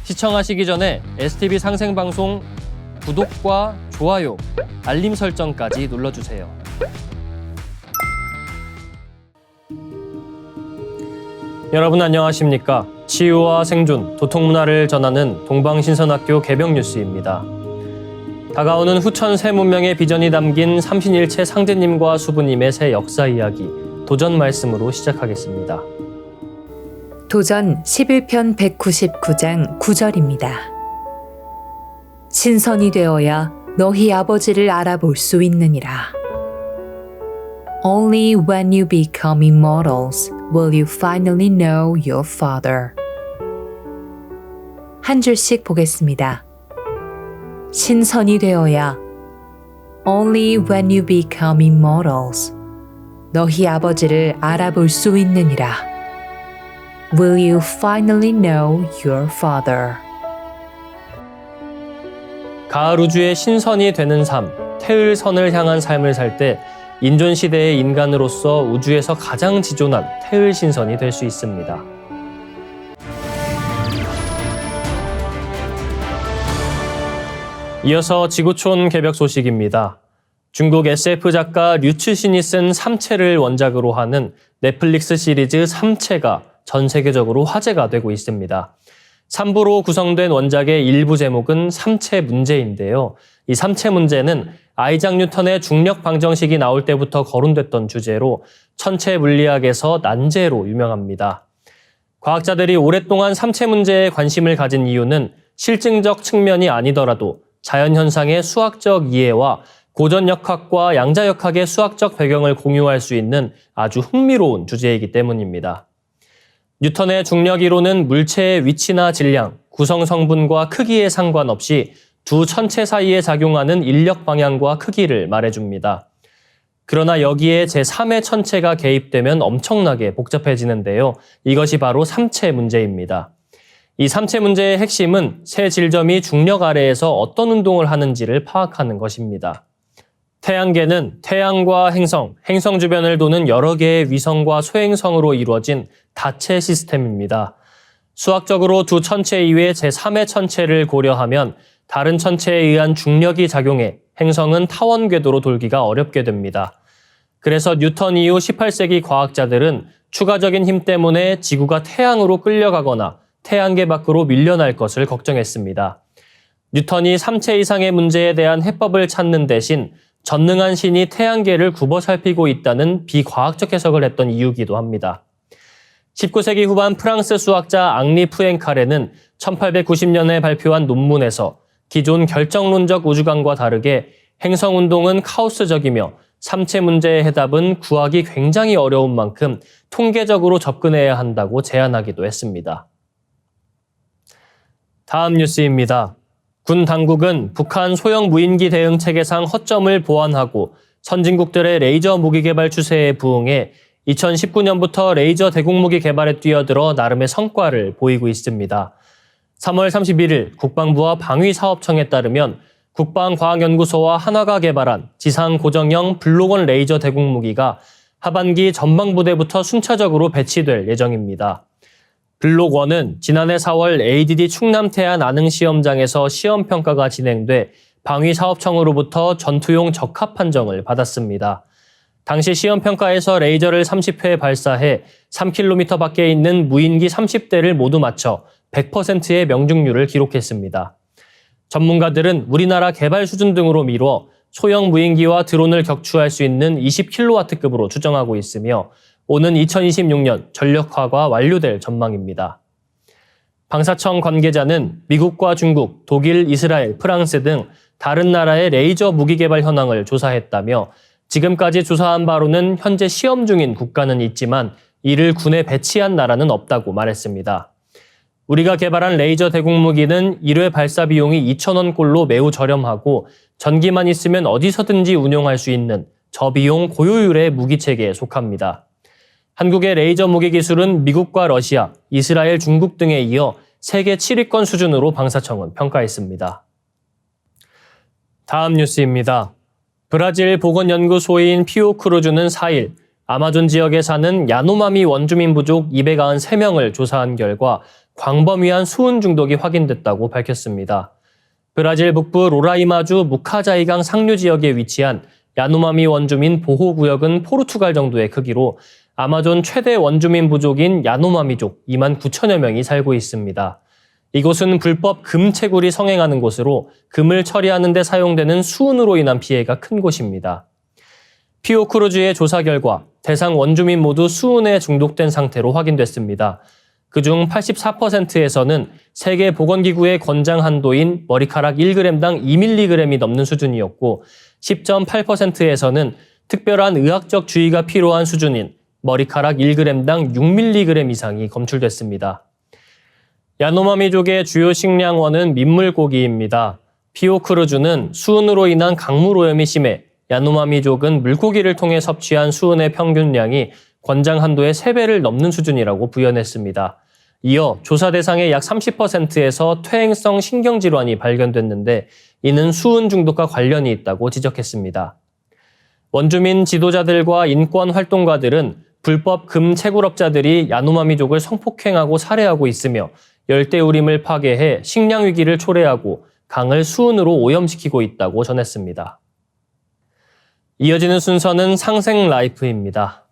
시청하시기 전에 STV 상생방송 구독과 좋아요, 알림 설정까지 눌러주세요. 여러분 안녕하십니까? 치유와 생존, 도통문화를 전하는 동방신선학교 개병뉴스입니다. 다가오는 후천 새 문명의 비전이 담긴 삼신일체 상제님과 수부님의 새 역사 이야기, 도전 말씀으로 시작하겠습니다. 도전 11편 199장 9절입니다. 신선이 되어야 너희 아버지를 알아볼 수 있느니라. Only when you become immortals will you finally know your father. 한 줄씩 보겠습니다. 신선이 되어야 Only when you become immortals 너희 아버지를 알아볼 수 있느니라. Will you finally know your father? 가을 우주의 신선이 되는 삶, 태을선을 향한 삶을 살 때 인존시대의 인간으로서 우주에서 가장 지존한 태을신선이 될 수 있습니다. 이어서 지구촌 개벽 소식입니다. 중국 SF 작가 류츠신이 쓴 삼체를 원작으로 하는 넷플릭스 시리즈 삼체가 전 세계적으로 화제가 되고 있습니다. 3부로 구성된 원작의 일부 제목은 삼체 문제인데요. 이 삼체 문제는 아이작 뉴턴의 중력 방정식이 나올 때부터 거론됐던 주제로 천체 물리학에서 난제로 유명합니다. 과학자들이 오랫동안 삼체 문제에 관심을 가진 이유는 실증적 측면이 아니더라도 자연현상의 수학적 이해와 고전역학과 양자역학의 수학적 배경을 공유할 수 있는 아주 흥미로운 주제이기 때문입니다. 뉴턴의 중력 이론은 물체의 위치나 질량, 구성 성분과 크기에 상관없이 두 천체 사이에 작용하는 인력 방향과 크기를 말해줍니다. 그러나 여기에 제3의 천체가 개입되면 엄청나게 복잡해지는데요. 이것이 바로 삼체 문제입니다. 이 삼체 문제의 핵심은 새 질점이 중력 아래에서 어떤 운동을 하는지를 파악하는 것입니다. 태양계는 태양과 행성, 행성 주변을 도는 여러 개의 위성과 소행성으로 이루어진 다체 시스템입니다. 수학적으로 두 천체 이외의 제3의 천체를 고려하면 다른 천체에 의한 중력이 작용해 행성은 타원 궤도로 돌기가 어렵게 됩니다. 그래서 뉴턴 이후 18세기 과학자들은 추가적인 힘 때문에 지구가 태양으로 끌려가거나 태양계 밖으로 밀려날 것을 걱정했습니다. 뉴턴이 삼체 이상의 문제에 대한 해법을 찾는 대신 전능한 신이 태양계를 굽어 살피고 있다는 비과학적 해석을 했던 이유기도 합니다. 19세기 후반 프랑스 수학자 앙리 푸엥카레는 1890년에 발표한 논문에서 기존 결정론적 우주관과 다르게 행성 운동은 카오스적이며 삼체 문제의 해답은 구하기 굉장히 어려운 만큼 통계적으로 접근해야 한다고 제안하기도 했습니다. 다음 뉴스입니다. 군 당국은 북한 소형 무인기 대응 체계상 허점을 보완하고 선진국들의 레이저 무기 개발 추세에 부응해 2019년부터 레이저 대공무기 개발에 뛰어들어 나름의 성과를 보이고 있습니다. 3월 31일 국방부와 방위사업청에 따르면 국방과학연구소와 한화가 개발한 지상 고정형 블록원 레이저 대공무기가 하반기 전방부대부터 순차적으로 배치될 예정입니다. 블록1은 지난해 4월 ADD 충남태안 안흥시험장에서 시험평가가 진행돼 방위사업청으로부터 전투용 적합 판정을 받았습니다. 당시 시험평가에서 레이저를 30회 발사해 3km 밖에 있는 무인기 30대를 모두 맞춰 100%의 명중률을 기록했습니다. 전문가들은 우리나라 개발 수준 등으로 미뤄 소형 무인기와 드론을 격추할 수 있는 20kW급으로 추정하고 있으며 오는 2026년 전력화가 완료될 전망입니다. 방사청 관계자는 미국과 중국, 독일, 이스라엘, 프랑스 등 다른 나라의 레이저 무기 개발 현황을 조사했다며 지금까지 조사한 바로는 현재 시험 중인 국가는 있지만 이를 군에 배치한 나라는 없다고 말했습니다. 우리가 개발한 레이저 대공무기는 1회 발사 비용이 2,000원꼴로 매우 저렴하고 전기만 있으면 어디서든지 운용할 수 있는 저비용 고효율의 무기체계에 속합니다. 한국의 레이저 무기 기술은 미국과 러시아, 이스라엘, 중국 등에 이어 세계 7위권 수준으로 방사청은 평가했습니다. 다음 뉴스입니다. 브라질 보건연구소인 피오크루즈는 4일 아마존 지역에 사는 야노마미 원주민 부족 293명을 조사한 결과 광범위한 수은 중독이 확인됐다고 밝혔습니다. 브라질 북부 로라이마주 무카자이강 상류 지역에 위치한 야노마미 원주민 보호구역은 포르투갈 정도의 크기로 아마존 최대 원주민 부족인 야노마미족 2만 9천여 명이 살고 있습니다. 이곳은 불법 금 채굴이 성행하는 곳으로 금을 처리하는 데 사용되는 수은으로 인한 피해가 큰 곳입니다. 피오크루주의 조사 결과 대상 원주민 모두 수은에 중독된 상태로 확인됐습니다. 그중 84%에서는 세계보건기구의 권장 한도인 머리카락 1g당 2mg이 넘는 수준이었고 10.8%에서는 특별한 의학적 주의가 필요한 수준인 머리카락 1g당 6mg 이상이 검출됐습니다. 야노마미족의 주요 식량원은 민물고기입니다. 피오크루주는 수은으로 인한 강물 오염이 심해 야노마미족은 물고기를 통해 섭취한 수은의 평균량이 권장 한도의 3배를 넘는 수준이라고 부연했습니다. 이어 조사 대상의 약 30%에서 퇴행성 신경질환이 발견됐는데 이는 수은 중독과 관련이 있다고 지적했습니다. 원주민 지도자들과 인권 활동가들은 불법 금 채굴업자들이 야노마미족을 성폭행하고 살해하고 있으며 열대우림을 파괴해 식량 위기를 초래하고 강을 수은으로 오염시키고 있다고 전했습니다. 이어지는 순서는 상생 라이프입니다.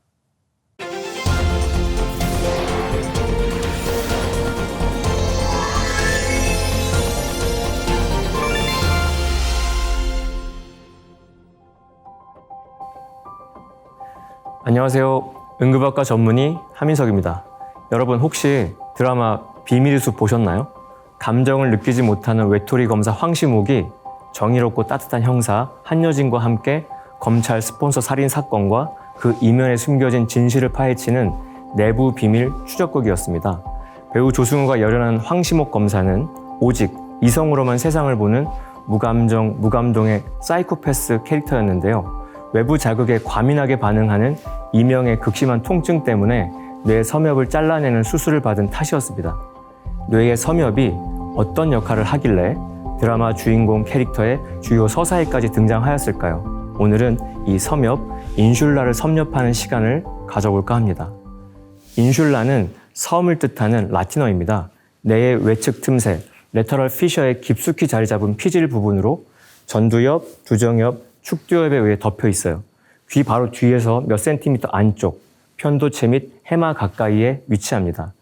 안녕하세요. 응급학과 전문의 하민석입니다. 여러분 혹시 드라마 비밀의 숲 보셨나요? 감정을 느끼지 못하는 외톨이 검사 황시목이 정의롭고 따뜻한 형사 한여진과 함께 검찰 스폰서 살인 사건과 그 이면에 숨겨진 진실을 파헤치는 내부 비밀 추적극이었습니다. 배우 조승우가 열연한 황시목 검사는 오직 이성으로만 세상을 보는 무감정, 무감동의 사이코패스 캐릭터였는데요. 외부 자극에 과민하게 반응하는 이명의 극심한 통증 때문에 뇌 섬엽을 잘라내는 수술을 받은 탓이었습니다. 뇌의 섬엽이 어떤 역할을 하길래 드라마 주인공 캐릭터의 주요 서사에까지 등장하였을까요? 오늘은 이 섬엽, 인슐라를 섭렵하는 시간을 가져볼까 합니다. 인슐라는 섬을 뜻하는 라틴어입니다. 뇌의 외측 틈새, 레터럴 피셔에 깊숙이 자리 잡은 피질 부분으로 전두엽, 두정엽, 축두엽에 의해 덮여 있어요. 귀 바로 뒤에서 몇 센티미터 안쪽, 편도체 및 해마 가까이에 위치합니다.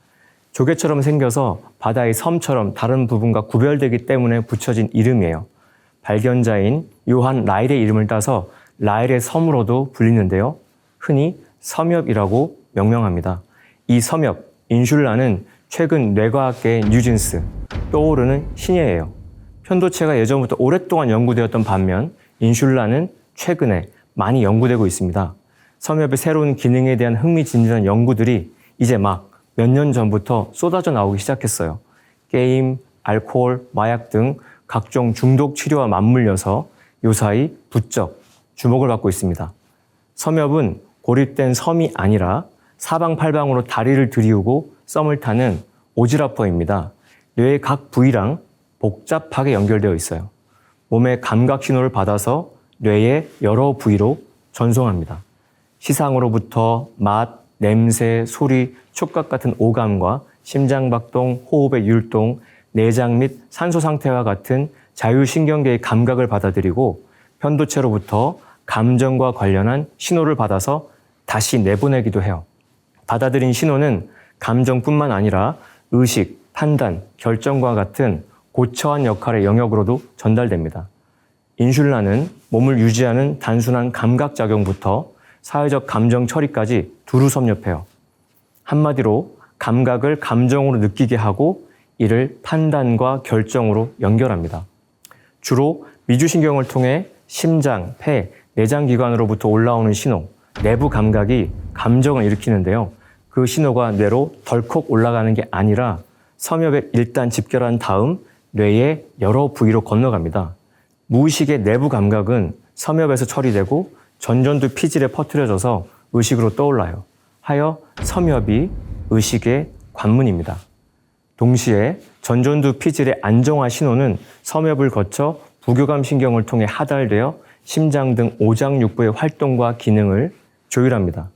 조개처럼 생겨서 바다의 섬처럼 다른 부분과 구별되기 때문에 붙여진 이름이에요. 발견자인 요한 라일의 이름을 따서 라일의 섬으로도 불리는데요. 흔히 섬엽이라고 명명합니다. 이 섬엽, 인슐라는 최근 뇌과학계의 뉴진스, 떠오르는 신예예요. 편도체가 예전부터 오랫동안 연구되었던 반면 인슐라는 최근에 많이 연구되고 있습니다. 섬엽의 새로운 기능에 대한 흥미진진한 연구들이 이제 막 몇 년 전부터 쏟아져 나오기 시작했어요. 게임, 알코올, 마약 등 각종 중독 치료와 맞물려서 요사이 부쩍 주목을 받고 있습니다. 섬엽은 고립된 섬이 아니라 사방팔방으로 다리를 들이우고 썸을 타는 오지라퍼입니다. 뇌의 각 부위랑 복잡하게 연결되어 있어요. 몸의 감각 신호를 받아서 뇌의 여러 부위로 전송합니다. 시상으로부터 맛, 냄새, 소리, 촉각 같은 오감과 심장박동, 호흡의 율동, 내장 및 산소 상태와 같은 자율신경계의 감각을 받아들이고 편도체로부터 감정과 관련한 신호를 받아서 다시 내보내기도 해요. 받아들인 신호는 감정뿐만 아니라 의식, 판단, 결정과 같은 고처한 역할의 영역으로도 전달됩니다. 인슐라는 몸을 유지하는 단순한 감각작용부터 사회적 감정 처리까지 두루 섭렵해요. 한마디로 감각을 감정으로 느끼게 하고 이를 판단과 결정으로 연결합니다. 주로 미주신경을 통해 심장, 폐, 내장기관으로부터 올라오는 신호, 내부 감각이 감정을 일으키는데요. 그 신호가 뇌로 덜컥 올라가는 게 아니라 섬엽에 일단 집결한 다음 뇌의 여러 부위로 건너갑니다. 무의식의 내부 감각은 섬엽에서 처리되고 전전두 피질에 퍼뜨려져서 의식으로 떠올라요. 하여 섬엽이 의식의 관문입니다. 동시에 전전두 피질의 안정화 신호는 섬엽을 거쳐 부교감 신경을 통해 하달되어 심장 등 오장육부의 활동과 기능을 조율합니다.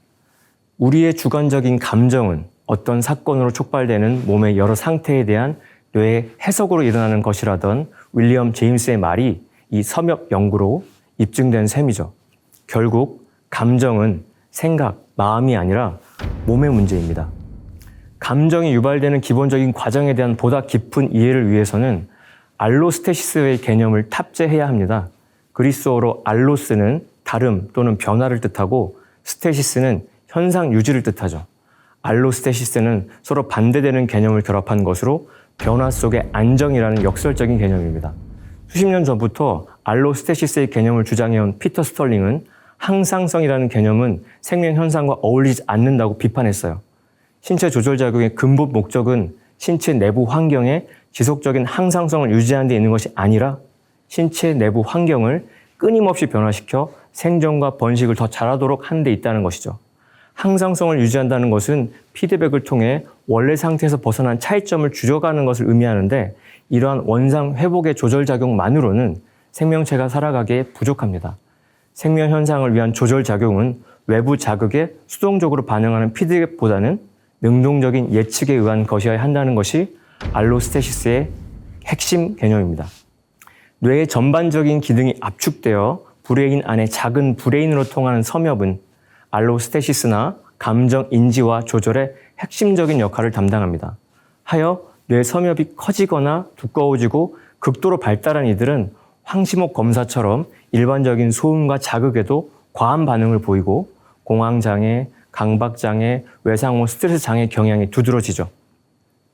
우리의 주관적인 감정은 어떤 사건으로 촉발되는 몸의 여러 상태에 대한 뇌의 해석으로 일어나는 것이라던 윌리엄 제임스의 말이 이 섬엽 연구로 입증된 셈이죠. 결국 감정은 생각, 마음이 아니라 몸의 문제입니다. 감정이 유발되는 기본적인 과정에 대한 보다 깊은 이해를 위해서는 알로스테시스의 개념을 탑재해야 합니다. 그리스어로 알로스는 다름 또는 변화를 뜻하고 스테시스는 현상 유지를 뜻하죠. 알로스테시스는 서로 반대되는 개념을 결합한 것으로 변화 속의 안정이라는 역설적인 개념입니다. 수십 년 전부터 알로스테시스의 개념을 주장해온 피터 스털링은 항상성이라는 개념은 생명 현상과 어울리지 않는다고 비판했어요. 신체 조절작용의 근본 목적은 신체 내부 환경에 지속적인 항상성을 유지하는 데 있는 것이 아니라 신체 내부 환경을 끊임없이 변화시켜 생존과 번식을 더 잘하도록 하는 데 있다는 것이죠. 항상성을 유지한다는 것은 피드백을 통해 원래 상태에서 벗어난 차이점을 줄여가는 것을 의미하는데 이러한 원상 회복의 조절작용만으로는 생명체가 살아가기에 부족합니다. 생명 현상을 위한 조절작용은 외부 자극에 수동적으로 반응하는 피드백보다는 능동적인 예측에 의한 것이어야 한다는 것이 알로스테시스의 핵심 개념입니다. 뇌의 전반적인 기능이 압축되어 브레인 안에 작은 브레인으로 통하는 섬엽은 알로스테시스나 감정 인지와 조절의 핵심적인 역할을 담당합니다. 하여 뇌 섬엽이 커지거나 두꺼워지고 극도로 발달한 이들은 황시목 검사처럼 일반적인 소음과 자극에도 과한 반응을 보이고 공황장애, 강박장애, 외상후 스트레스 장애 경향이 두드러지죠.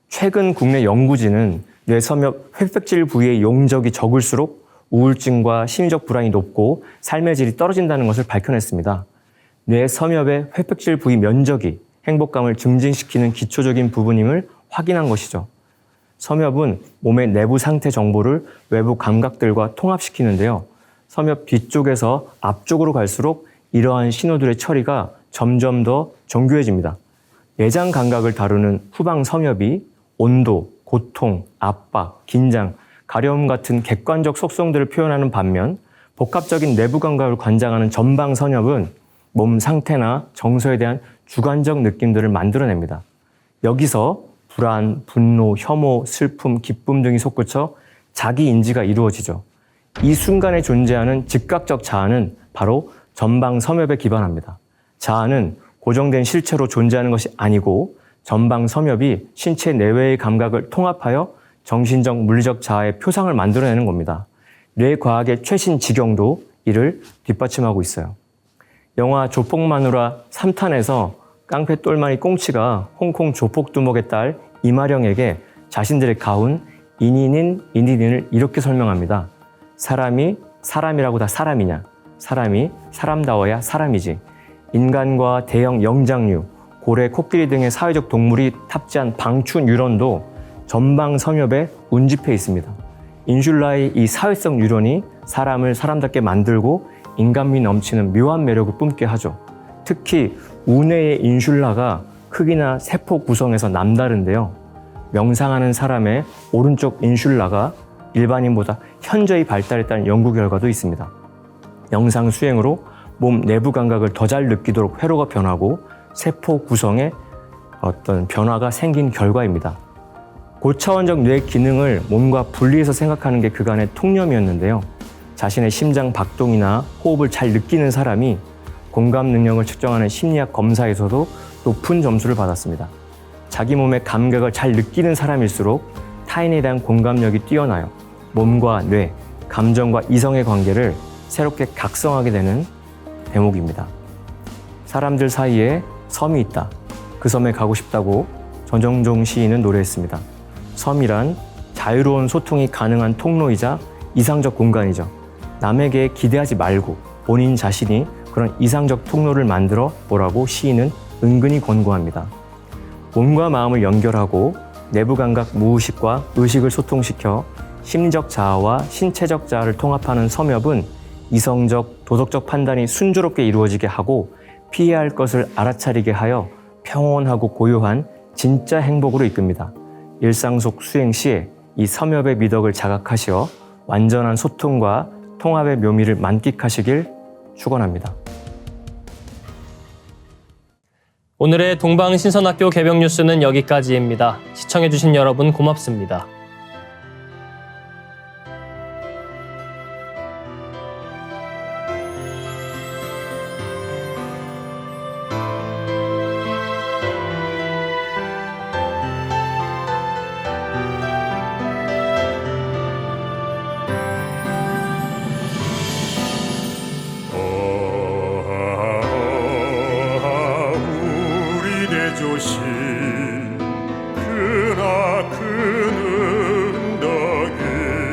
최근 국내 연구진은 뇌 섬엽 회백질 부위의 용적이 적을수록 우울증과 심리적 불안이 높고 삶의 질이 떨어진다는 것을 밝혀냈습니다. 뇌 섬엽의 회백질 부위 면적이 행복감을 증진시키는 기초적인 부분임을 확인한 것이죠. 섬엽은 몸의 내부 상태 정보를 외부 감각들과 통합시키는데요. 섬엽 뒤쪽에서 앞쪽으로 갈수록 이러한 신호들의 처리가 점점 더 정교해집니다. 내장 감각을 다루는 후방 섬엽이 온도, 고통, 압박, 긴장, 가려움 같은 객관적 속성들을 표현하는 반면 복합적인 내부 감각을 관장하는 전방 섬엽은 몸 상태나 정서에 대한 주관적 느낌들을 만들어냅니다. 여기서 불안, 분노, 혐오, 슬픔, 기쁨 등이 솟구쳐 자기 인지가 이루어지죠. 이 순간에 존재하는 즉각적 자아는 바로 전방 섬엽에 기반합니다. 자아는 고정된 실체로 존재하는 것이 아니고 전방 섬엽이 신체 내외의 감각을 통합하여 정신적, 물리적 자아의 표상을 만들어내는 겁니다. 뇌과학의 최신 지경도 이를 뒷받침하고 있어요. 영화 조폭마누라 3탄에서 깡패 똘마니 꽁치가 홍콩 조폭두목의 딸 이마령에게 자신들의 가훈 인인을 이렇게 설명합니다. 사람이 사람이라고 다 사람이냐? 사람이 사람다워야 사람이지. 인간과 대형 영장류, 고래, 코끼리 등의 사회적 동물이 탑재한 방추 뉴런도 전방 섬엽에 운집해 있습니다. 인슐라의 이 사회성 뉴런이 사람을 사람답게 만들고 인간미 넘치는 묘한 매력을 뿜게 하죠. 특히 우뇌의 인슐라가 크기나 세포 구성에서 남다른데요. 명상하는 사람의 오른쪽 인슐라가 일반인보다 현저히 발달했다는 연구 결과도 있습니다. 명상 수행으로 몸 내부 감각을 더 잘 느끼도록 회로가 변하고 세포 구성에 어떤 변화가 생긴 결과입니다. 고차원적 뇌 기능을 몸과 분리해서 생각하는 게 그간의 통념이었는데요. 자신의 심장 박동이나 호흡을 잘 느끼는 사람이 공감 능력을 측정하는 심리학 검사에서도 높은 점수를 받았습니다. 자기 몸의 감각을 잘 느끼는 사람일수록 타인에 대한 공감력이 뛰어나요. 몸과 뇌, 감정과 이성의 관계를 새롭게 각성하게 되는 대목입니다. 사람들 사이에 섬이 있다. 그 섬에 가고 싶다고 전정종 시인은 노래했습니다. 섬이란 자유로운 소통이 가능한 통로이자 이상적 공간이죠. 남에게 기대하지 말고 본인 자신이 그런 이상적 통로를 만들어 보라고 시인은 은근히 권고합니다. 몸과 마음을 연결하고 내부 감각 무의식과 의식을 소통시켜 심리적 자아와 신체적 자아를 통합하는 섬엽은 이성적, 도덕적 판단이 순조롭게 이루어지게 하고 피해야 할 것을 알아차리게 하여 평온하고 고요한 진짜 행복으로 이끕니다. 일상 속 수행 시에 이 섬엽의 미덕을 자각하시어 완전한 소통과 통합의 묘미를 만끽하시길 축원합니다. 오늘의 동방신선학교 개병 뉴스는 여기까지입니다. 시청해주신 여러분 고맙습니다. 우리 대조시 크나큰 덕이시여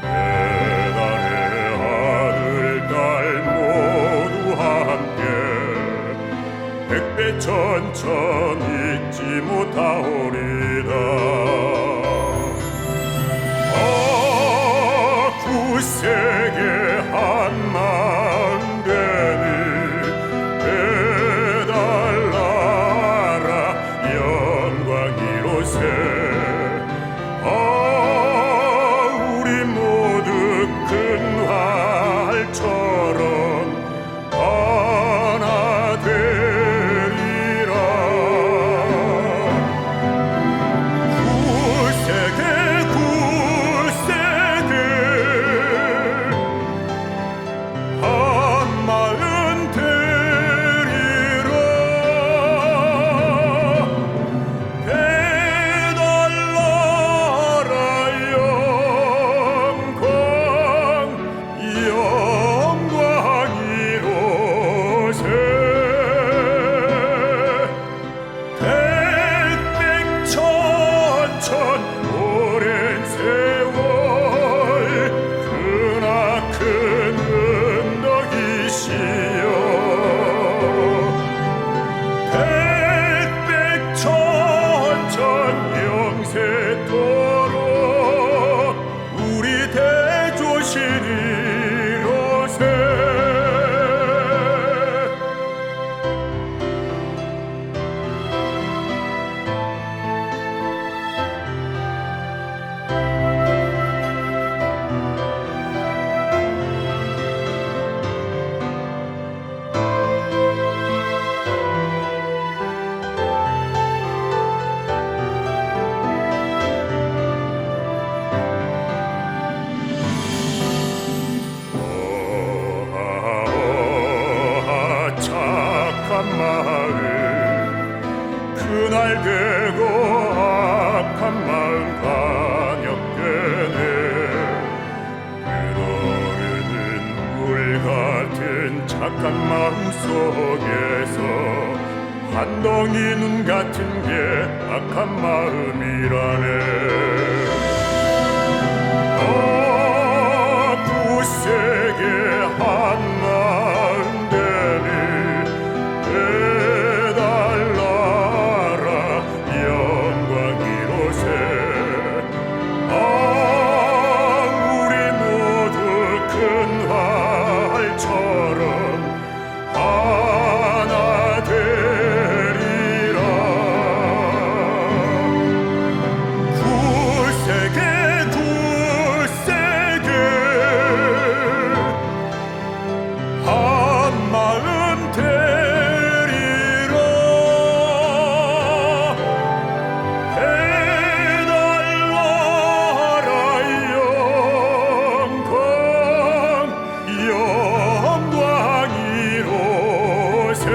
배달의 아들 딸 모두 함께 백배천천 잊지 못하오리다. 구세계 한마음 되니 배달나라 영광 이로세. 우리 모두 큰 활처럼 하나 되리라. 구세계 한마음 되리라. 배달나라 영광 이로세. 백백천천 오랜 세월 크나큰 은덕이시여 백백천천 영세토록 우리 대조신이로세. 착한 마음 그날 되고 악한 마음 반역되네. 흐르는 물 같은 착한 마음 속에서 한 덩이 눈 같은 게 악한 마음이라네. 구세계 한마음 되니 배달나라 영광 이로세. 우리 모두 큰 활처럼 하나 되리라. 구세계 한마음 되리라. 배달나라 영광 이로세.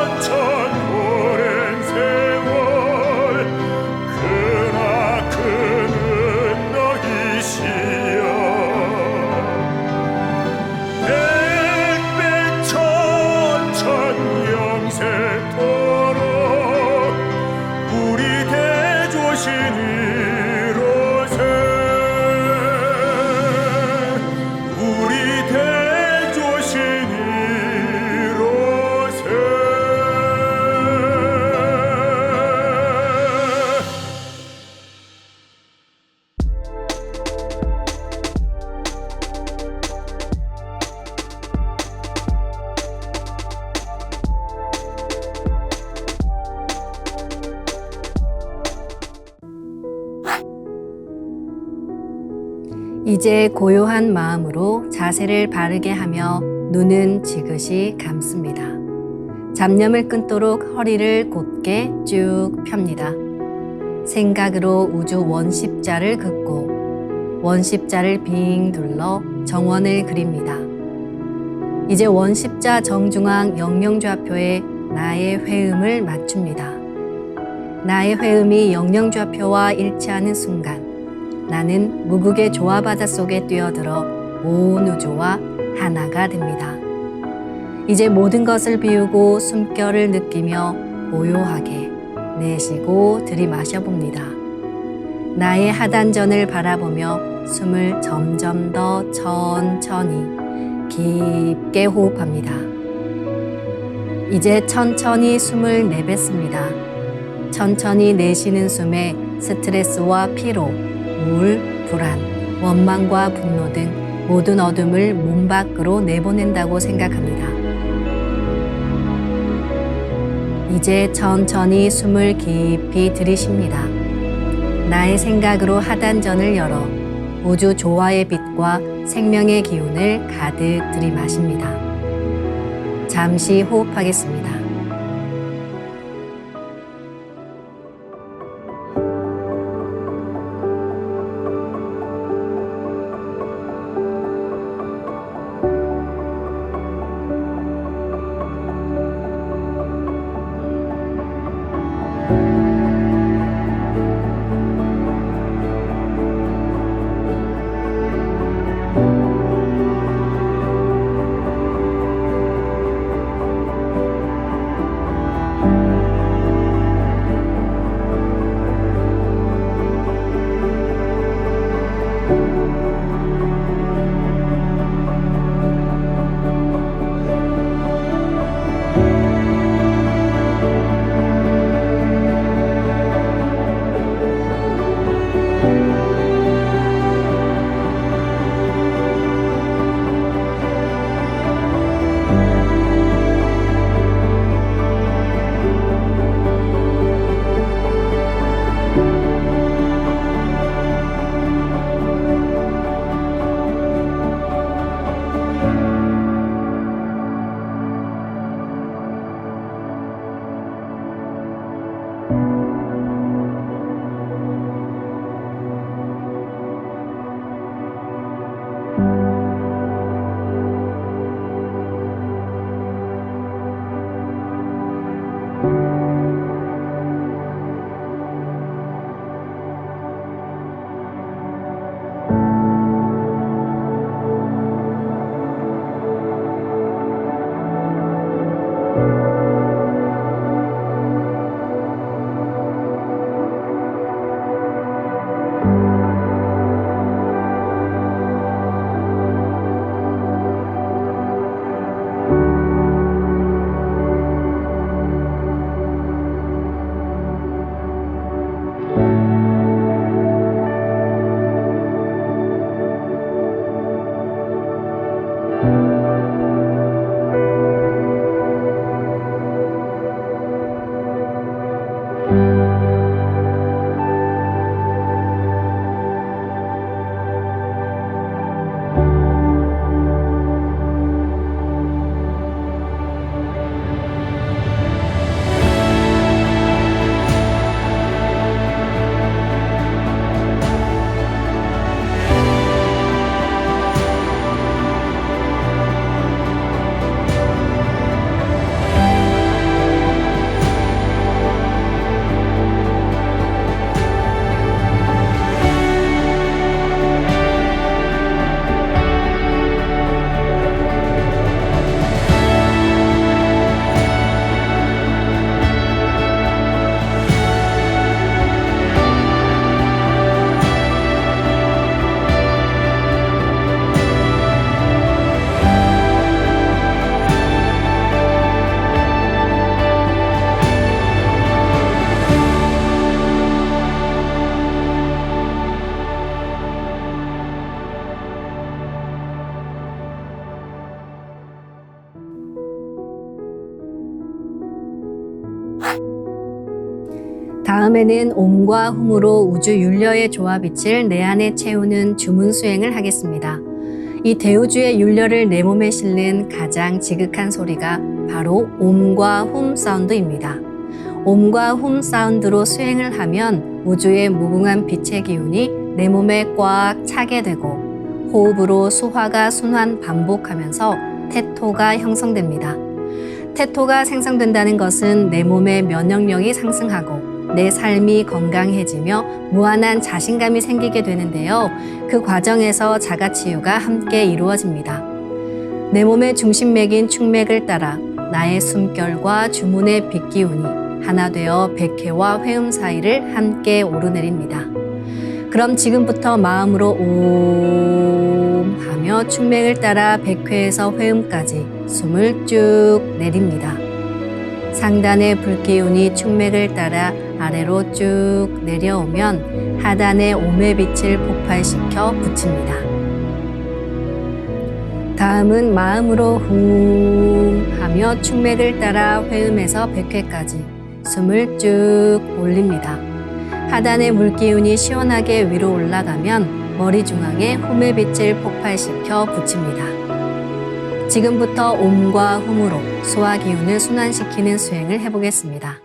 백백천천 오랜 세월 크나큰 은덕이시여 백백천천 영세토록 우리 대조신이로세. 우리 대조신이로세. 이제 고요한 마음으로 자세를 바르게 하며 눈은 지그시 감습니다. 잡념을 끊도록 허리를 곧게 쭉 펴니다. 생각으로 우주 원십자를 긋고 원십자를 빙 둘러 정원을 그립니다. 이제 원십자 정중앙 영명좌표에 나의 회음을 맞춥니다. 나의 회음이 영영좌표와 일치하는 순간 나는 무국의 조화바다 속에 뛰어들어 온 우주와 하나가 됩니다. 이제 모든 것을 비우고 숨결을 느끼며 고요하게 내쉬고 들이마셔 봅니다. 나의 하단전을 바라보며 숨을 점점 더 천천히 깊게 호흡합니다. 이제 천천히 숨을 내뱉습니다. 천천히 내쉬는 숨에 스트레스와 피로, 우울, 불안, 원망과 분노 등 모든 어둠을 몸 밖으로 내보낸다고 생각합니다. 이제 천천히 숨을 깊이 들이쉽니다. 나의 생각으로 하단전을 열어 우주 조화의 빛과 생명의 기운을 가득 들이마십니다. 잠시 호흡하겠습니다. 다음에는 옴과 훔으로 우주 윤려의 조화빛을 내 안에 채우는 주문 수행을 하겠습니다. 이 대우주의 윤려를 내 몸에 실는 가장 지극한 소리가 바로 옴과 훔 사운드입니다. 옴과 훔 사운드로 수행을 하면 우주의 무궁한 빛의 기운이 내 몸에 꽉 차게 되고 호흡으로 수화가 순환 반복하면서 태토가 형성됩니다. 태토가 생성된다는 것은 내 몸의 면역력이 상승하고 내 삶이 건강해지며 무한한 자신감이 생기게 되는데요. 그 과정에서 자가치유가 함께 이루어집니다. 내 몸의 중심맥인 축맥을 따라 나의 숨결과 주문의 빛기운이 하나 되어 백회와 회음 사이를 함께 오르내립니다. 그럼 지금부터 마음으로 옴 하며 축맥을 따라 백회에서 회음까지 숨을 쭉 내립니다. 상단의 불기운이 축맥을 따라 아래로 쭉 내려오면 하단의 옴의 빛을 폭발시켜 붙입니다. 다음은 마음으로 훔 하며 축맥을 따라 회음에서 백회까지 숨을 쭉 올립니다. 하단의 물기운이 시원하게 위로 올라가면 머리 중앙에 홈의 빛을 폭발시켜 붙입니다. 지금부터 옴과 훔으로 소화 기운을 순환시키는 수행을 해보겠습니다.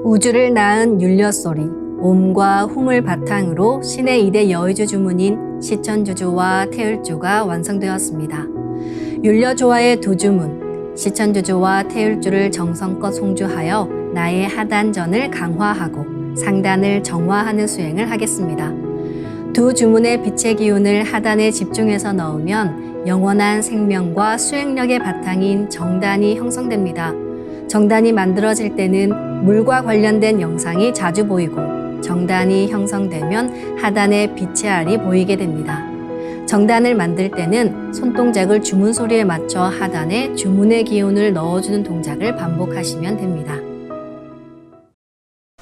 우주를 낳은 율려소리, 옴과 hum을 바탕으로 신의 2대 여의주 주문인 시천주조와 태율주가 완성되었습니다. 율려조화의 두 주문, 시천주조와 태율주를 정성껏 송주하여 나의 하단전을 강화하고 상단을 정화하는 수행을 하겠습니다. 두 주문의 빛의 기운을 하단에 집중해서 넣으면 영원한 생명과 수행력의 바탕인 정단이 형성됩니다. 정단이 만들어질 때는 물과 관련된 영상이 자주 보이고 정단이 형성되면 하단에 빛의 알이 보이게 됩니다. 정단을 만들 때는 손동작을 주문 소리에 맞춰 하단에 주문의 기운을 넣어주는 동작을 반복하시면 됩니다.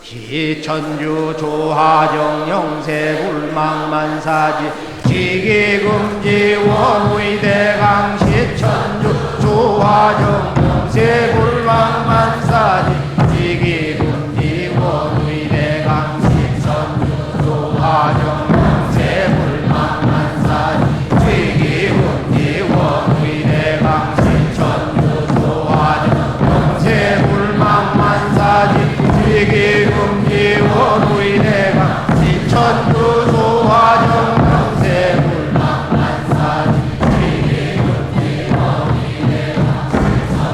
시천주 조하정 영세불망만사지 지기금지 원의대강 시천주 조하정 영세불망만사지 지기금지 원의대강 시천주 조하정 영세불망만사지 지기금지 원의대강 시천주 조하정 영세불망만사지 지기금지 원의대강 시천주 조하정 영세불망만사지 지기금지 원의대강 시천주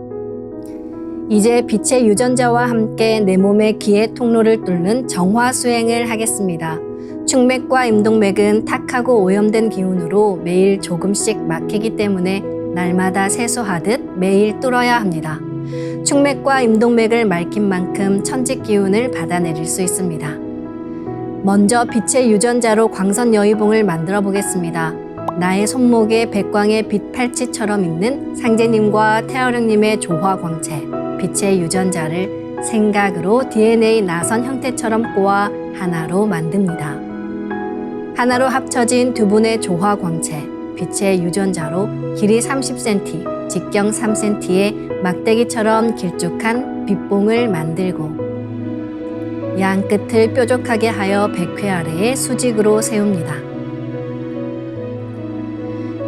이제 빛의 유전자와 함께 내 몸의 기의 통로를 뚫는 정화 수행을 하겠습니다. 충맥과 임동맥은 탁하고 오염된 기운으로 매일 조금씩 막히기 때문에 날마다 세수하듯 매일 뚫어야 합니다. 충맥과 임동맥을 맑힌 만큼 천직 기운을 받아내릴 수 있습니다. 먼저 빛의 유전자로 광선 여의봉을 만들어 보겠습니다. 나의 손목에 백광의 빛 팔찌처럼 있는 상제님과 태어령님의 조화광채, 빛의 유전자를 생각으로 DNA 나선 형태처럼 꼬아 하나로 만듭니다. 하나로 합쳐진 두 분의 조화광채, 빛의 유전자로 길이 30cm, 직경 3cm의 막대기처럼 길쭉한 빛봉을 만들고 양 끝을 뾰족하게 하여 백회 아래에 수직으로 세웁니다.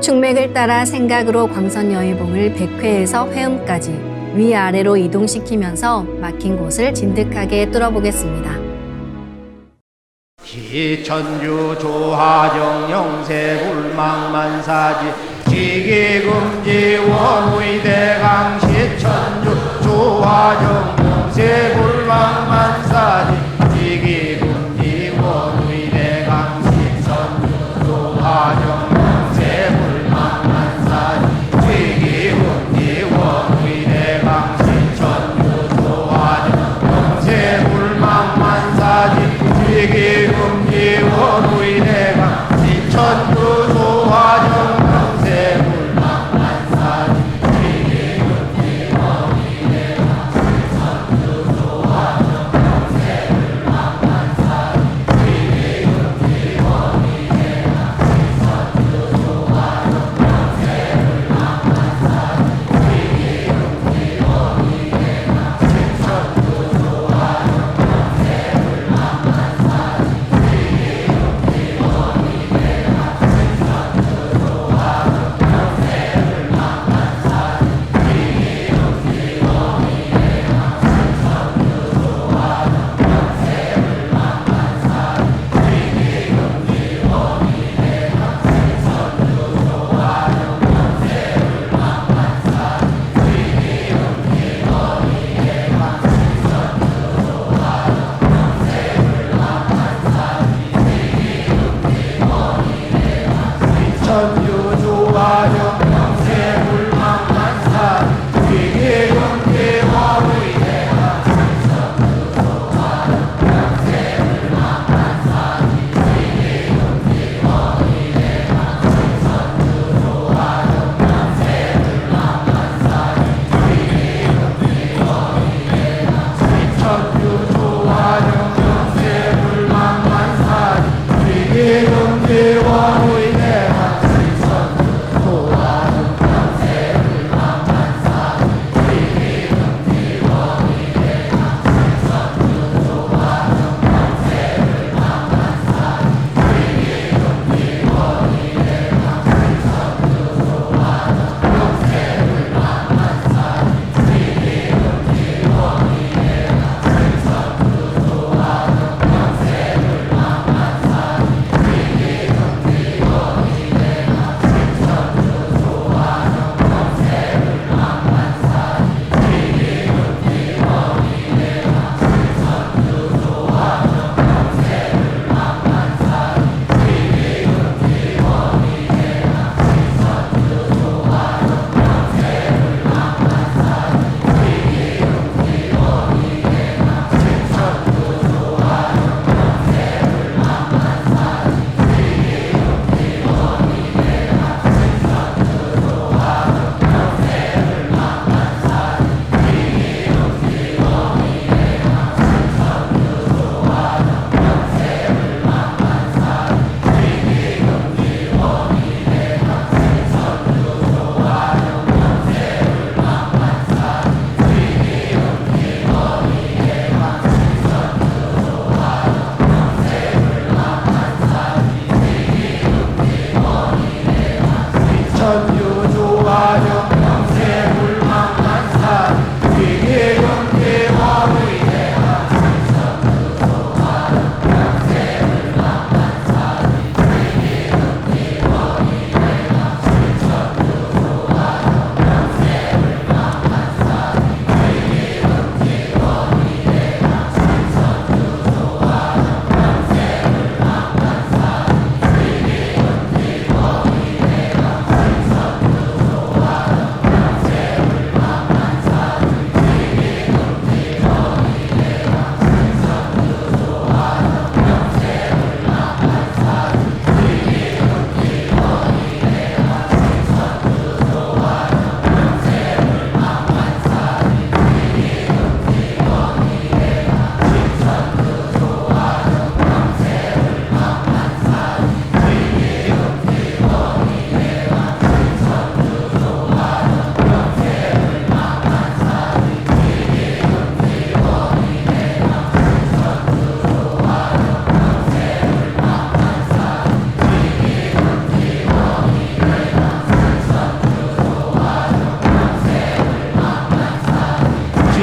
충맥을 따라 생각으로 광선 여의봉을 백회에서 회음까지 위아래로 이동시키면서 막힌 곳을 진득하게 뚫어보겠습니다. 기천주 조하정 영세 불망만사지 지기금지 원의대강 시천주 조하정 영세 불망만사지 지기금지 원의대강 시천주 조하정 영세 불망만사지 지기금지 원의대강 시천주 조하정 영세 불망만사지 지기금지 원의대강 시천주 조하정 영세 불망만사지 지기금지 원의대강 시천주 조하정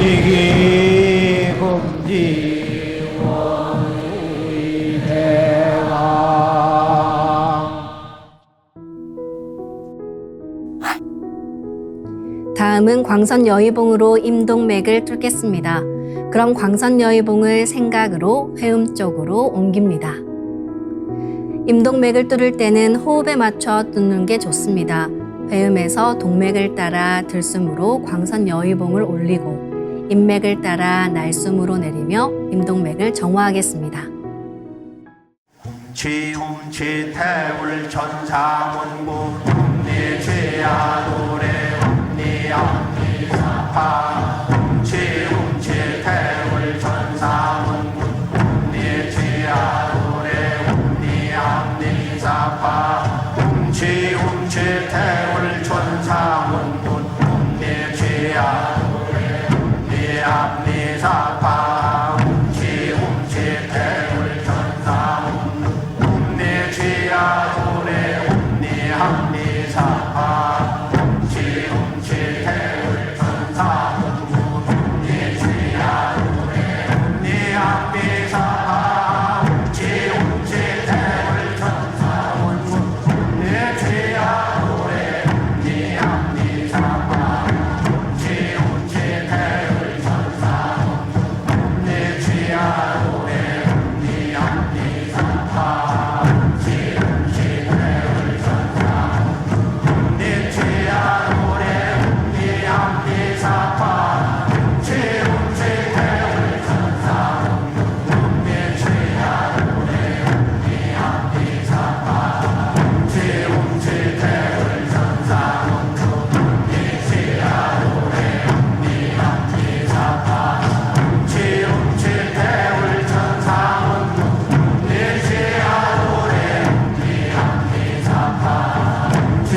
지기 금지 원의 대강. 다음은 광선여의봉으로 임동맥을 뚫겠습니다. 그럼 광선여의봉을 생각으로 회음 쪽으로 옮깁니다. 임동맥을 뚫을 때는 호흡에 맞춰 뚫는 게 좋습니다. 회음에서 동맥을 따라 들숨으로 광선여의봉을 올리고 인맥을 따라 날숨으로 내리며 임동맥을 정화하겠습니다. 지움치 태울 천사문구 ум니지야 노래 ум니암니사파 지움치 태울 천사문구 ум니지야 노래 ум니암니사파 지움치 태울 천사문구 ум니지야 노래 ум니암니사파 지움치 태울 천사문구 ум니지야 노래 ум니암니사파 지움치 태울 천사문구 ум니지야 노래 ум니암니사파 지움치 태울 천사문구 ум니지야 노래 ум니암니사파 지움치 태울 천사문구 ум니지야 노래 ум니암니사파 지움치 태울 천사문구 ум니지야 노래 ум니암니사파 지움치 태울 천사문구 ум니지야 노래 움니암니사파 지움치 태울 천사문구 움니지야 노래 움니암니사파 지움치 태울 천사문구 움니지야 노래 움니암니사파 지움치 태울 천사문구 움니지야 노래 움니암니사파 지움치 태울 천사문구 움니지야 노래 움니암니사파 지움치 태울 천사문구 움니지야 노래 움니암니사파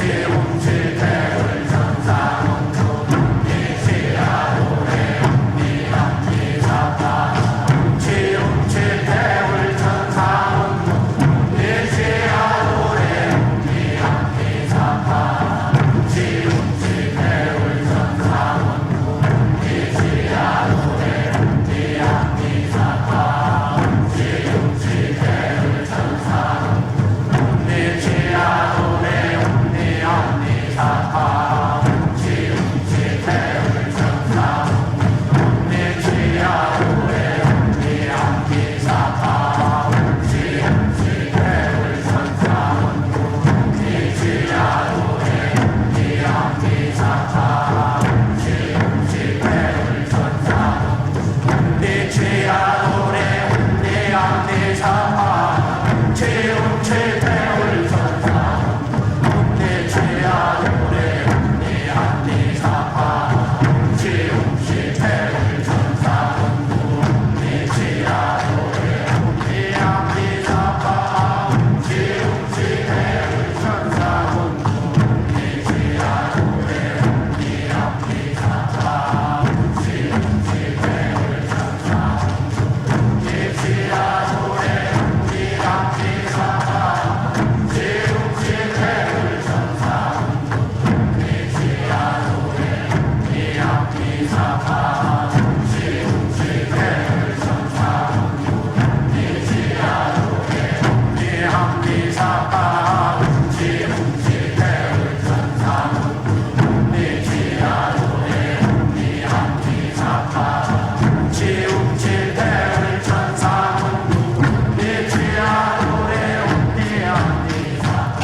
지움치 태울 천사문구 움니지야 노래 움니암니사파 지움치 태울 천사문구 움니지야 노래 움니암니사파 지움치 태울 천사문구 움니지야 노래 움니암니사파 지움치 태울 천사문구 움니지야 노래 움니암니사파 지움치 태울 천사문구 움니지야 노래 움니암니사파 지움치 태울 천사문구 움니지야 노래 움니암니사파 지움치 태울 천사문구 움니지야 노래 움니암니사파 지움치 태울 천사문구 움니지야 노래 움니암니사파 지움치 태울 천사문구 움니지야 노래 움니암니사파 지움치 태울 천사문구 움니지야 노래 움니암니사파 지움치 태울 천사문구 움니지야 노래 움니암니사파 지움치 태울 천사문구 움니지야 노래 움니암니사파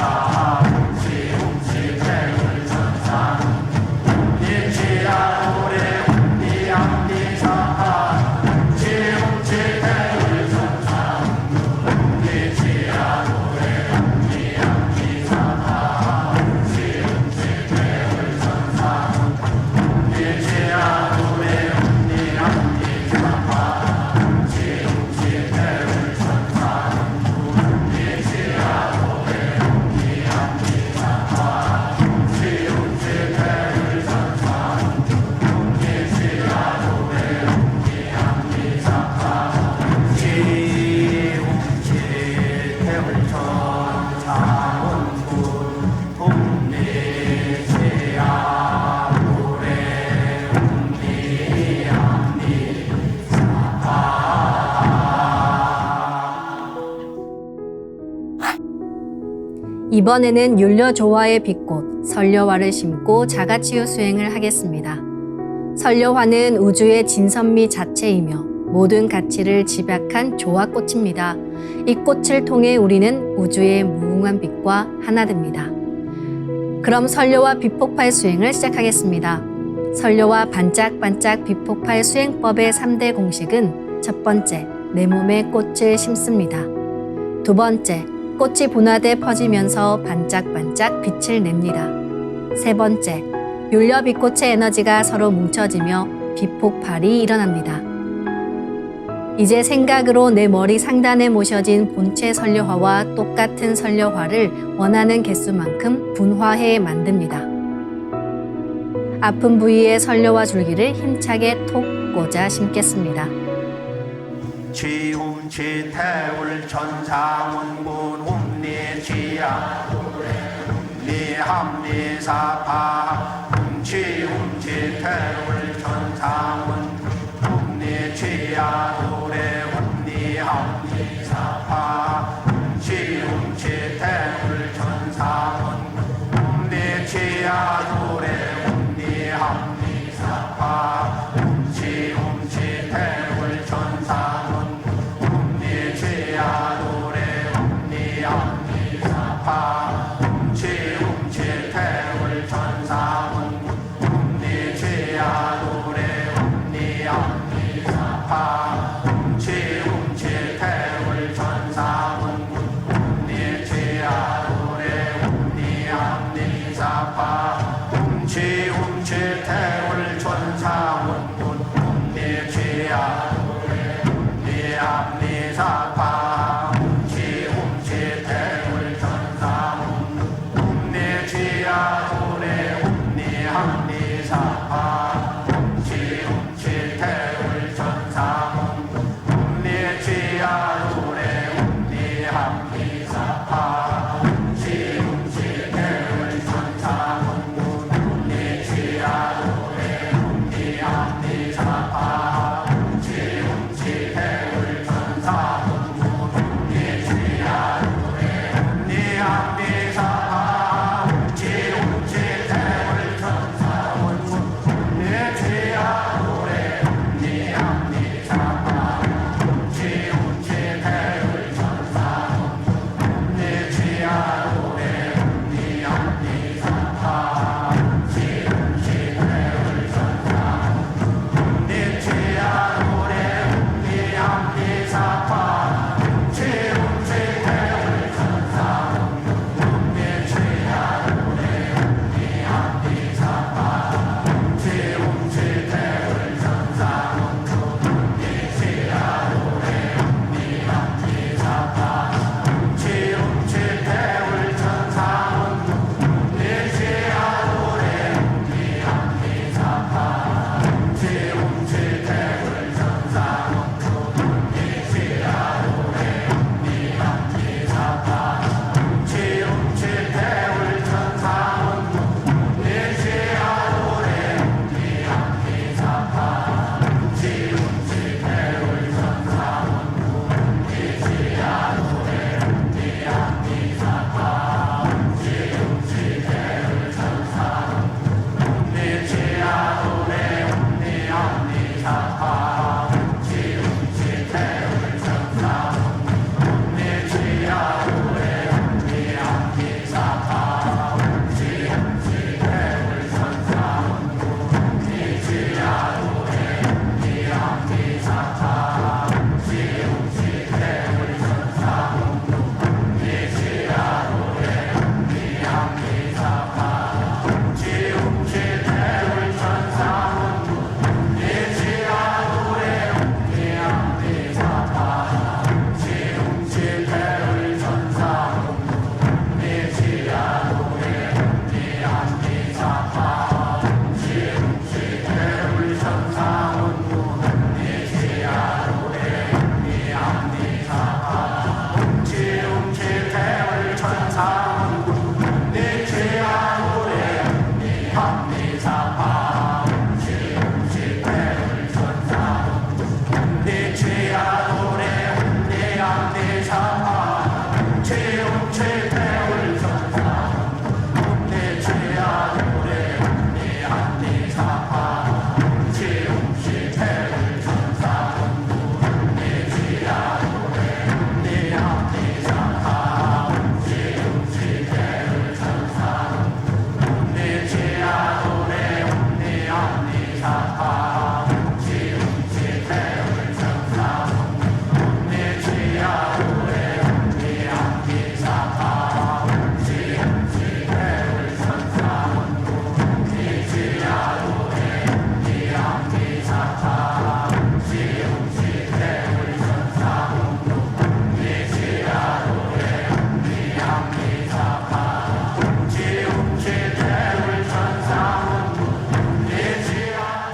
지움치 태울 천사문구 움니지야 노래 움니암니사파 이번에는 율려조화의 빛꽃 설려화를 심고 자가치유 수행을 하겠습니다. 설려화는 우주의 진선미 자체이며 모든 가치를 집약한 조화꽃입니다. 이 꽃을 통해 우리는 우주의 무궁한 빛과 하나 됩니다. 그럼 설려화 빛폭발 수행을 시작하겠습니다. 설려화 반짝반짝 빛폭발 수행법의 3대 공식은 첫 번째, 내 몸에 꽃을 심습니다. 두 번째, 꽃이 분화돼 퍼지면서 반짝반짝 빛을 냅니다. 세 번째, 율려 빛꽃의 에너지가 서로 뭉쳐지며 빛폭발이 일어납니다. 이제 생각으로 내 머리 상단에 모셔진 본체 설려화와 똑같은 설려화를 원하는 개수만큼 분화해 만듭니다. 아픈 부위에 설려화 줄기를 힘차게 톡 꽂아 심겠습니다. 지움지태울 천상운군 움니지야 움니함니사파 지움지태울 천상운 움니지야 도래 움니함니사파 지움지태울 천상운 움니지야 도래 움니함니사파 지움지태울 천상운 지야도래 움니함니사파 지움지태울 천상운 움니지야도래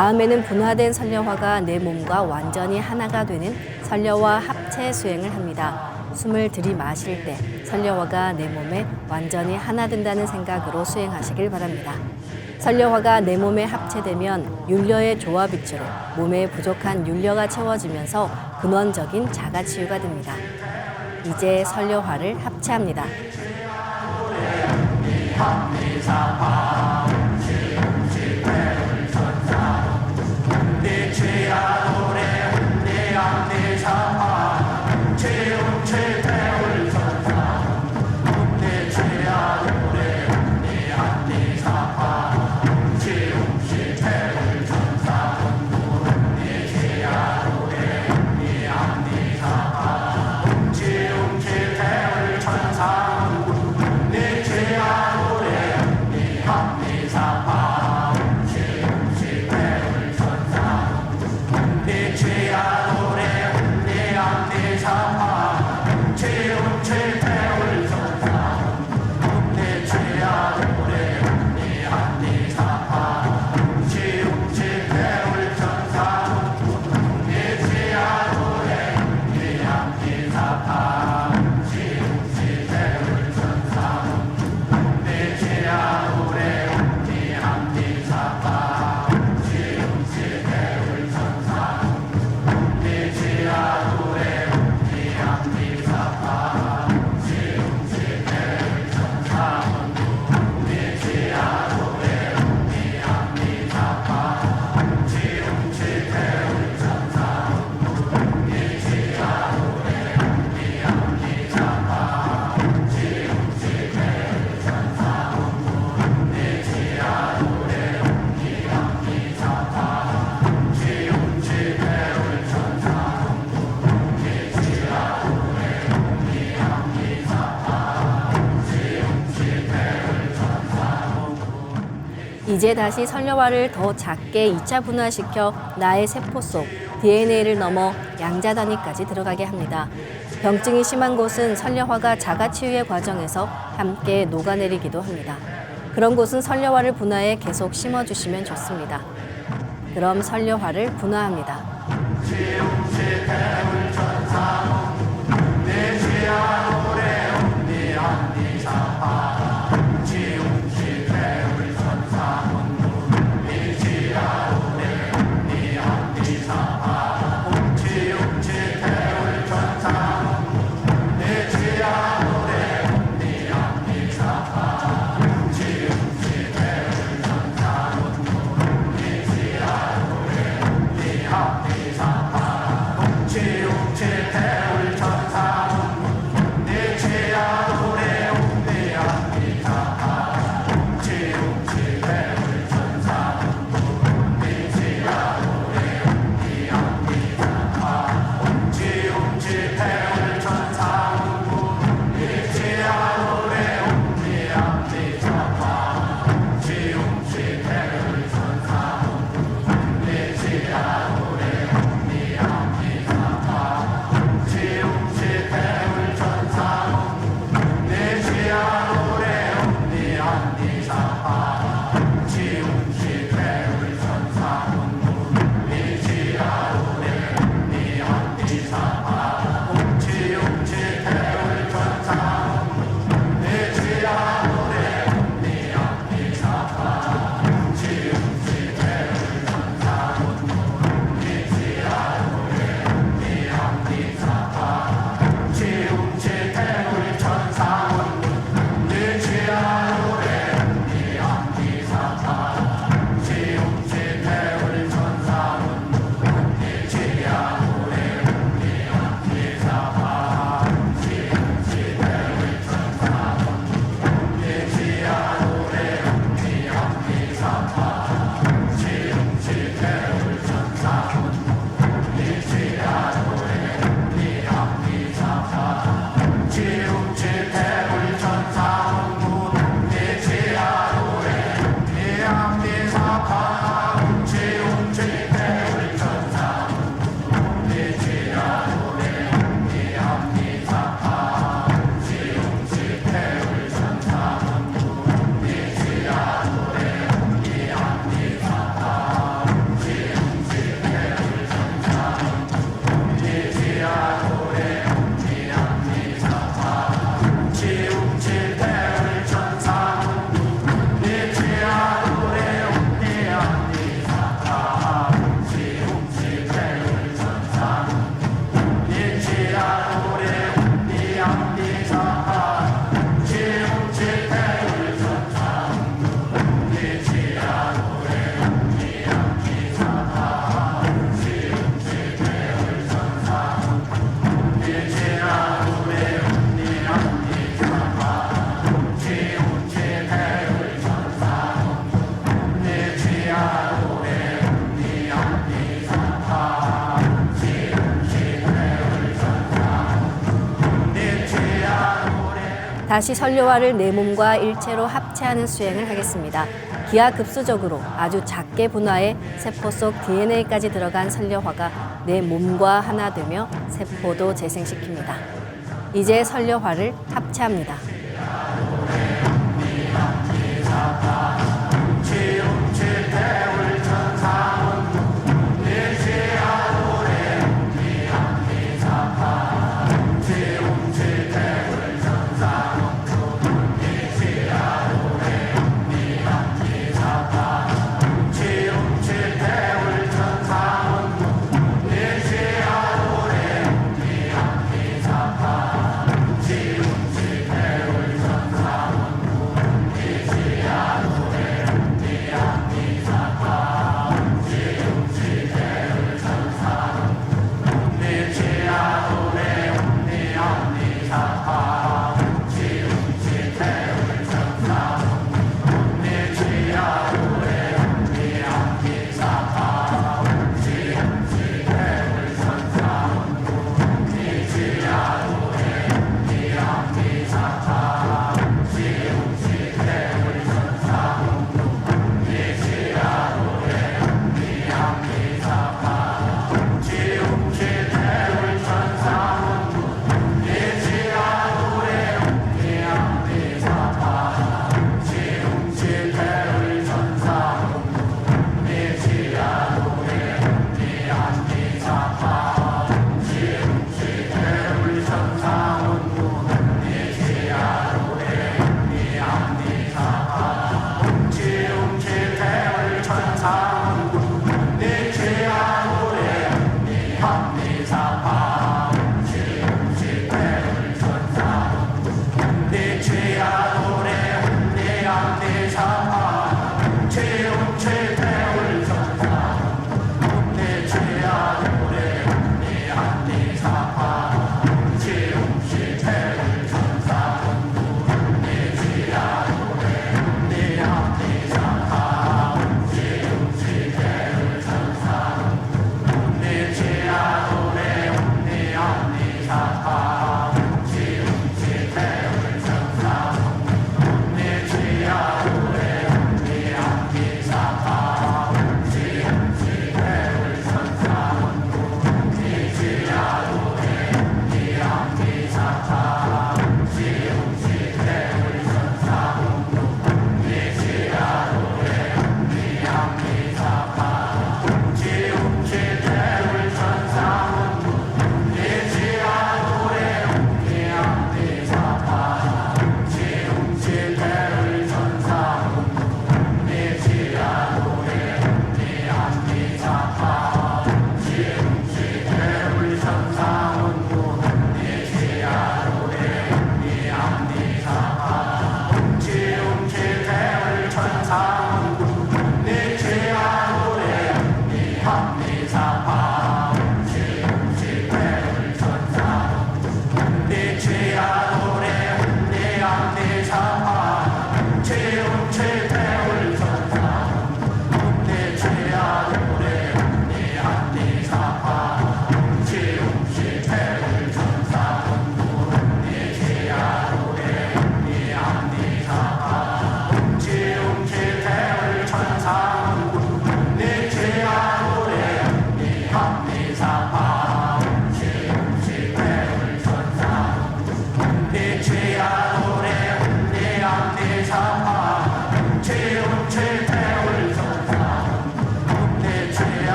다음에는 분화된 설려화가 내 몸과 완전히 하나가 되는 설려화 합체 수행을 합니다. 숨을 들이마실 때 설려화가 내 몸에 완전히 하나 된다는 생각으로 수행하시길 바랍니다. 설려화가 내 몸에 합체되면 율려의 조화빛으로 몸에 부족한 율려가 채워지면서 근원적인 자가치유가 됩니다. 이제 설려화를 합체합니다. 이제 다시 설려화를 더 작게 2차 분화시켜 나의 세포 속 DNA를 넘어 양자 단위까지 들어가게 합니다. 병증이 심한 곳은 설려화가 자가치유의 과정에서 함께 녹아내리기도 합니다. 그런 곳은 설려화를 분화해 계속 심어주시면 좋습니다. 그럼 설려화를 분화합니다. 다시 설료화를 내 몸과 일체로 합체하는 수행을 하겠습니다. 기하급수적으로 아주 작게 분화해 세포 속 DNA까지 들어간 설료화가 내 몸과 하나 되며 세포도 재생시킵니다. 이제 설료화를 합체합니다.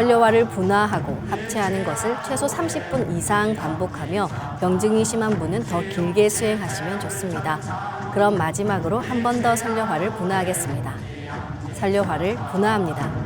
설료화를 분화하고 합체하는 것을 최소 30분 이상 반복하며 병증이 심한 분은 더 길게 수행하시면 좋습니다. 그럼 마지막으로 한 번 더 설료화를 분화하겠습니다. 설료화를 분화합니다.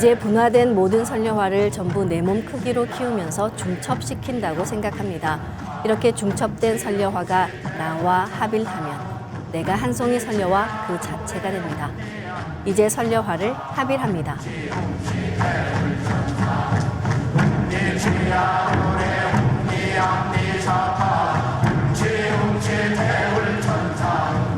이제 분화된 모든 설료화를 전부 내 몸 크기로 키우면서 중첩시킨다고 생각합니다. 이렇게 중첩된 설료화가 나와 합일하면 내가 한 송이 설료화 그 자체가 됩니다. 이제 설료화를 합일합니다. 지웅지 대울 천사문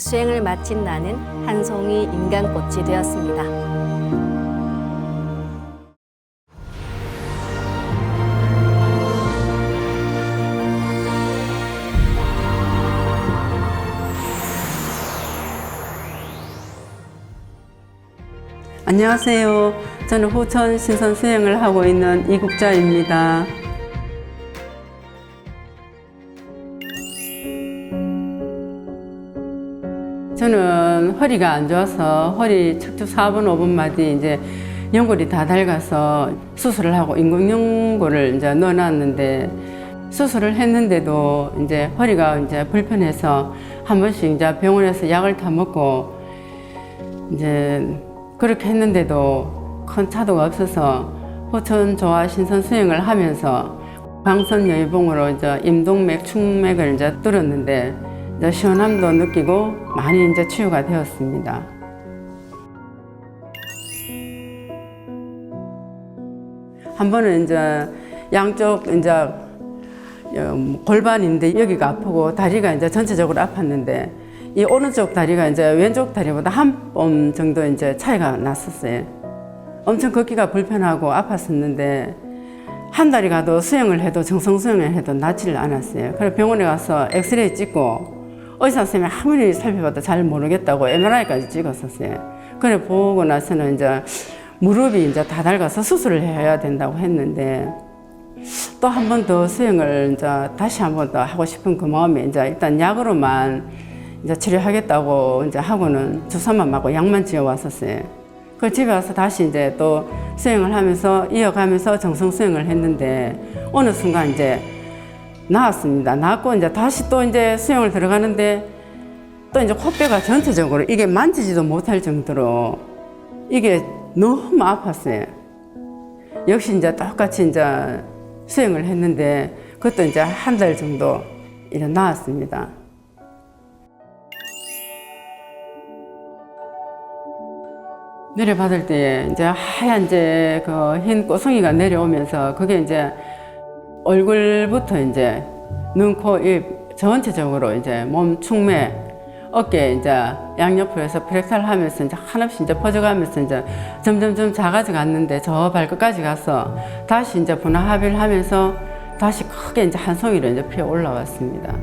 수행을 마친 나는 한 송이 인간꽃이 되었습니다. 안녕하세요. 저는 호천 신선 수행을 하고 있는 이국자입니다. 저는 허리가 안 좋아서 허리 척추 4번, 5번 마디 이제 연골이 다 닳아서 수술을 하고 인공연골을 이제 넣어놨는데 수술을 했는데도 이제 허리가 이제 불편해서 한 번씩 이제 병원에서 약을 다 먹고 이제 그렇게 했는데도 큰 차도가 없어서 호천 조화 신선 수행을 하면서 광선여의봉으로 이제 임동맥, 충맥을 이제 뚫었는데 이제 시원함도 느끼고 많이 이제 치유가 되었습니다. 한 번은 이제 양쪽 이제 골반인데 여기가 아프고 다리가 이제 전체적으로 아팠는데 이 오른쪽 다리가 이제 왼쪽 다리보다 한 뼘 정도 이제 차이가 났었어요. 엄청 걷기가 불편하고 아팠었는데 한 달이 가도 수영을 해도 정성 수영을 해도 낫지를 않았어요. 그래서 병원에 가서 엑스레이 찍고 의사 선생님이 아무리 살펴봐도 잘 모르겠다고 MRI까지 찍었었어요. 그래 보고 나서는 이제 무릎이 이제 다 닳아서 수술을 해야 된다고 했는데 또 한 번 더 수영을 이제 다시 한 번 더 하고 싶은 그 마음에 이제 일단 약으로만 이제 치료하겠다고 이제 하고는 주사만 맞고 약만 지어 왔었어요. 그 집에 와서 다시 이제 또 수영을 하면서 이어가면서 정성 수영을 했는데 어느 순간 이제 나았습니다. 나았고 이제 다시 또 이제 수영을 들어가는데 또 이제 콧배가 전체적으로 이게 만지지도 못할 정도로 이게 너무 아팠어요. 역시 이제 똑같이 이제 수영을 했는데 그것도 이제 한 달 정도 이제 나았습니다. 내려받을 때 이제 하얀 이제 그 흰 꼬송이가 내려오면서 그게 이제 얼굴부터 이제 눈, 코, 입 전체적으로 이제 몸 충매, 어깨 이제 양옆으로 해서 프랙탈 하면서 이제 한없이 이제 퍼져가면서 이제 점점점 작아져 갔는데 저 발끝까지 가서 다시 이제 분화합의를 하면서 다시 크게 이제 한 송이로 이제 피어 올라왔습니다.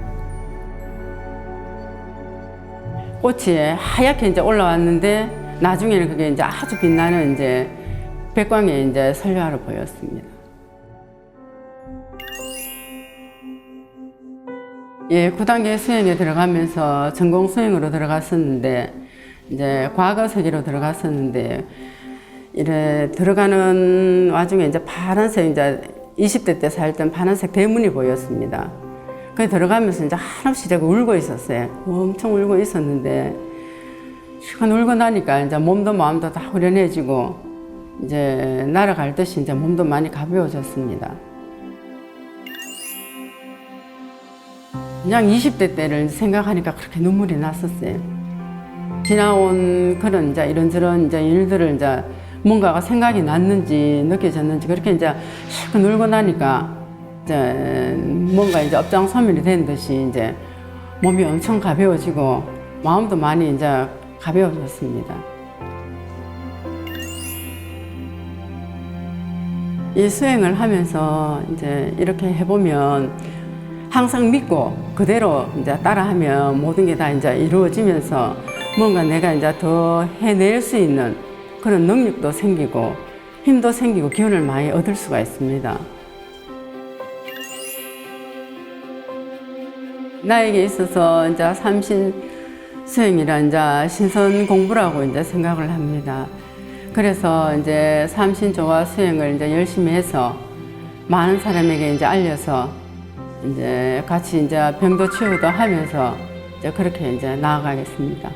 꽃이 하얗게 이제 올라왔는데 나중에는 그게 이제 아주 빛나는 이제 백광의 이제 선료화로 보였습니다. 예, 9단계 수행에 들어가면서 전공 수행으로 들어갔었는데 이제 과거세기로 들어갔었는데 이래 들어가는 와중에 이제 파란색 이제 20대 때 살던 파란색 대문이 보였습니다. 그 들어가면서 이제 한없이 제가 울고 있었어요. 엄청 울고 있었는데 시간 울고 나니까 이제 몸도 마음도 다 후련해지고 이제 날아갈 듯이 이제 몸도 많이 가벼워졌습니다. 그냥 20대 때를 생각하니까 그렇게 눈물이 났었어요. 지나온 그런 이제 이런저런 이제 일들을 이제 뭔가가 생각이 났는지 느껴졌는지 그렇게 이제 실컷 울고 나니까 이제 뭔가 이제 업장소멸이 된 듯이 이제 몸이 엄청 가벼워지고 마음도 많이 이제 가벼워졌습니다. 이 수행을 하면서 이제 이렇게 해보면 항상 믿고 그대로 이제 따라하면 모든 게 다 이제 이루어지면서 뭔가 내가 이제 더 해낼 수 있는 그런 능력도 생기고 힘도 생기고 기운을 많이 얻을 수가 있습니다. 나에게 있어서 이제 삼신 수행이라 이제 신선 공부라고 이제 생각을 합니다. 그래서 이제 삼신조화 수행을 이제 열심히 해서 많은 사람에게 이제 알려서 이제 같이 이제 병도 치유도 하면서 이제 그렇게 이제 나아가겠습니다.